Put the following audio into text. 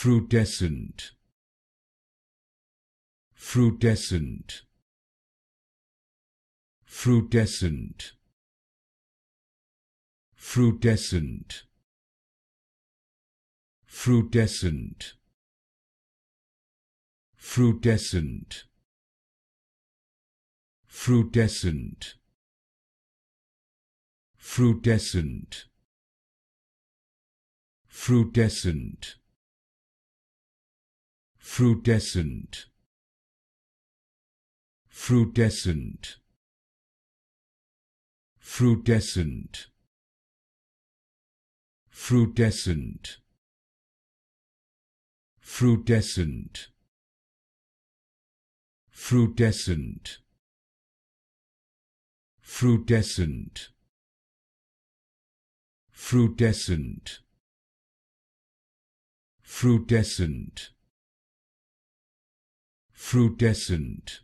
Frutescent, frutescent, frutescent, frutescent, frutescent, frutescent, frutescent, frutescent, frutescent, frutescent, frutescent, frutescent, frutescent, frutescent, frutescent, frutescent, frutescent, frutescent, frutescent,